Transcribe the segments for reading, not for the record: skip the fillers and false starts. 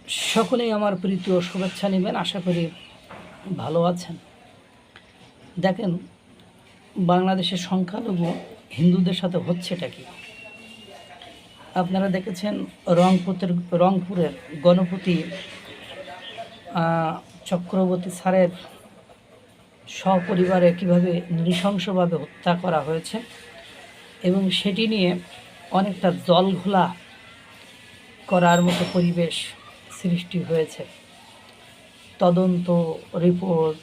সকলেই আমার প্রীতি ও শুভেচ্ছা নেবেন। আশা করি ভালো আছেন। দেখেন, বাংলাদেশের সংখ্যালঘু হিন্দুদের সাথে হচ্ছেটা কি? আপনারা দেখেছেন রংপুরের গণপতি চক্রবর্তী স্যারের সপরিবারে কীভাবে নৃশংসভাবে হত্যা করা হয়েছে এবং সেটি নিয়ে অনেকটা জলঘোলা করার মতো পরিবেশ সৃষ্টি হয়েছে। তদন্ত রিপোর্ট,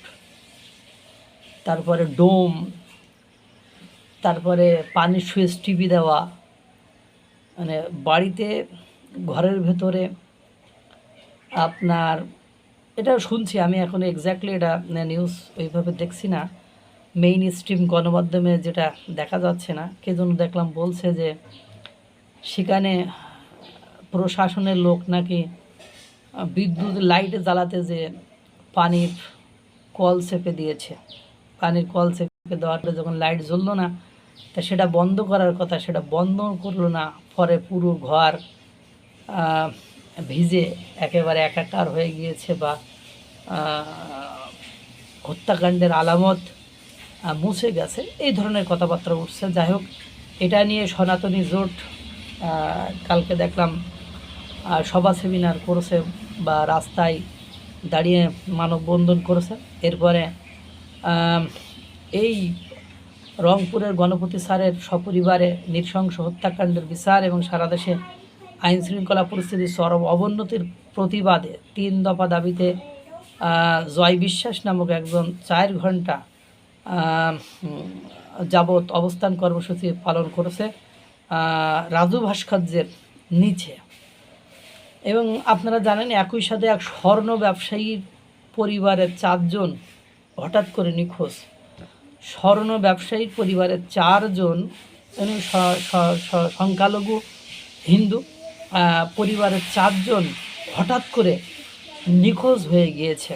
তারপরে ডোম, তারপরে পানির সুইচ টিপি দেওয়া, মানে বাড়িতে ঘরের ভেতরে আপনার এটা শুনছি আমি, এখন এক্স্যাক্টলি এটা নিউজ ওইভাবে দেখছি না, মেইন স্ট্রিম গণমাধ্যমে যেটা দেখা যাচ্ছে না, কে যেন দেখলাম বলছে যে সেখানে প্রশাসনের লোক নাকি বিদ্যুৎ লাইটে জ্বালাতে যে পানির কল চেপে দিয়েছে, পানির কল চেপে দেওয়ার পরে যখন লাইট জ্বললো না, তা সেটা বন্ধ করার কথা, সেটা বন্ধ করলো না। পরে পুরো ঘর ভিজে একেবারে একাকার হয়ে গিয়েছে বা হত্যাকাণ্ডের আলামত মুছে গেছে, এই ধরনের কথাবার্তা উঠছে। যাই হোক, এটা নিয়ে সনাতনী জোট কালকে দেখলাম সভা সেমিনার করেছে বা রাস্তায় দাঁড়িয়ে মানববন্ধন করেছে। এরপরে এই রংপুরের গণপতি স্যারের সপরিবারে নৃশংস হত্যাকাণ্ডের বিচার এবং সারা দেশে আইনশৃঙ্খলা পরিস্থিতির চরম অবনতির প্রতিবাদে 3 দফা দাবিতে জয় বিশ্বাস নামক একজন 4 ঘন্টা যাবৎ অবস্থান কর্মসূচি পালন করেছে রাজু ভাস্কর্যের নিচে। এবং আপনারা জানেন, একই সাথে এক স্বর্ণ ব্যবসায়ীর পরিবারের 4 জন হঠাৎ করে নিখোঁজ। স্বর্ণ ব্যবসায়ীর পরিবারের 4 জন সংখ্যালঘু হিন্দু পরিবারের 4 জন হঠাৎ করে নিখোঁজ হয়ে গিয়েছে।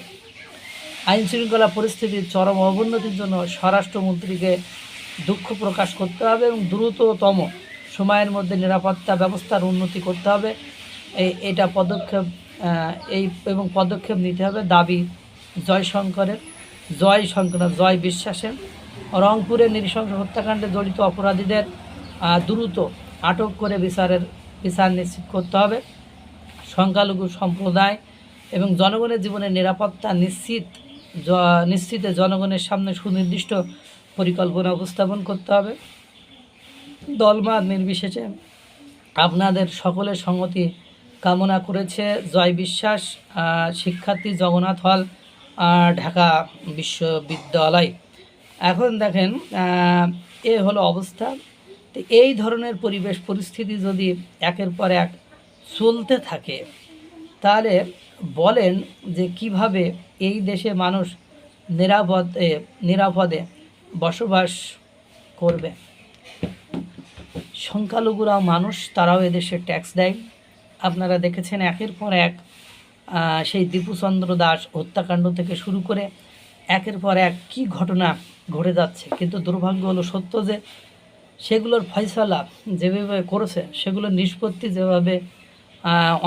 আইনশৃঙ্খলা পরিস্থিতির চরম অবনতির জন্য স্বরাষ্ট্রমন্ত্রীকে দুঃখ প্রকাশ করতে হবে এবং দ্রুততম সময়ের মধ্যে নিরাপত্তা ব্যবস্থার উন্নতি করতে হবে। এটা পদক্ষেপ পদক্ষেপ নিতে হবে। দাবি জয় বিশ্বাসের। রংপুরের নৃশংস হত্যাকাণ্ডে জড়িত অপরাধীদের দ্রুত আটক করে বিচার নিশ্চিত করতে হবে। সংখ্যালঘু সম্প্রদায় এবং জনগণের জীবনের নিরাপত্তা নিশ্চিতে জনগণের সামনে সুনির্দিষ্ট পরিকল্পনা উপস্থাপন করতে হবে। দলমত নির্বিশেষে আপনাদের সকলের সংগতি কামনা করেছে জয় বিশ্বাস, শিক্ষার্থী, জগন্নাথ হল, ঢাকা বিশ্ববিদ্যালয়। এখন দেখেন, এ হলো অবস্থা। তো এই ধরনের পরিবেশ পরিস্থিতি যদি একের পর এক চলতে থাকে, তাহলে বলেন যে কিভাবে এই দেশে মানুষ নিরাপদে বসবাস করবে। সংখ্যালঘুরাও মানুষ, তারাও এদেশে ট্যাক্স দেয়। আপনারা দেখেছেন একের পর এক সেই দীপুচন্দ্র দাস হত্যাকাণ্ড থেকে শুরু করে একের পর এক কী ঘটনা ঘটে যাচ্ছে। কিন্তু দুর্ভাগ্য হলো সত্য যে সেগুলোর ফয়সালা যেভাবে করেছে, সেগুলোর নিষ্পত্তি যেভাবে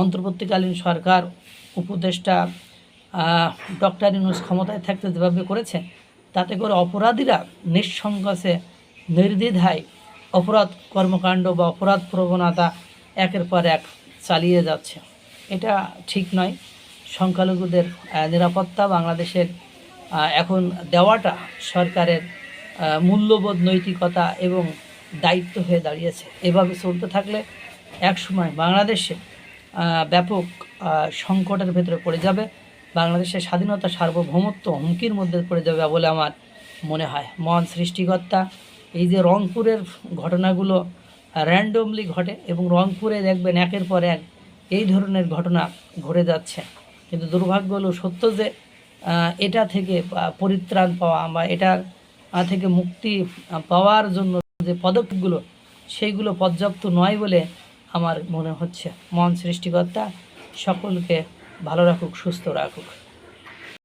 অন্তর্বর্তীকালীন সরকার উপদেষ্টা ডক্টর ইউনূস ক্ষমতায় থাকতে যেভাবে করেছে, তাতে করে অপরাধীরা নিঃসংকোচে নির্দ্বিধায় অপরাধ কর্মকাণ্ড বা অপরাধ প্রবণতা একের পর এক চালিয়ে যাচ্ছে। এটা ঠিক নয়। সংখ্যালঘুদের নিরাপত্তা বাংলাদেশের এখন দেওয়াটা সরকারের মূল্যবোধ, নৈতিকতা এবং দায়িত্ব হয়ে দাঁড়িয়েছে। এভাবে চলতে থাকলে একসময় বাংলাদেশে ব্যাপক সংকটের ভেতরে পড়ে যাবে। বাংলাদেশের স্বাধীনতা, সার্বভৌমত্ব হুমকির মধ্যে পড়ে যাবে বলে আমার মনে হয়। মহান সৃষ্টিকর্তা এই যে রংপুরের ঘটনাগুলো র্যান্ডমলি ঘটে এবং রংপুরে দেখবেন একের পর এক এই ধরনের ঘটনা ঘটে যাচ্ছে। কিন্তু দুর্ভাগ্য হলো সত্য যে এটা থেকে পরিত্রাণ পাওয়া বা এটার থেকে মুক্তি পাওয়ার জন্য যে পদক্ষেপগুলো, সেইগুলো পর্যাপ্ত নয় বলে আমার মনে হচ্ছে। মহান সৃষ্টিকর্তা সকলকে ভালো রাখুক, সুস্থ রাখুক।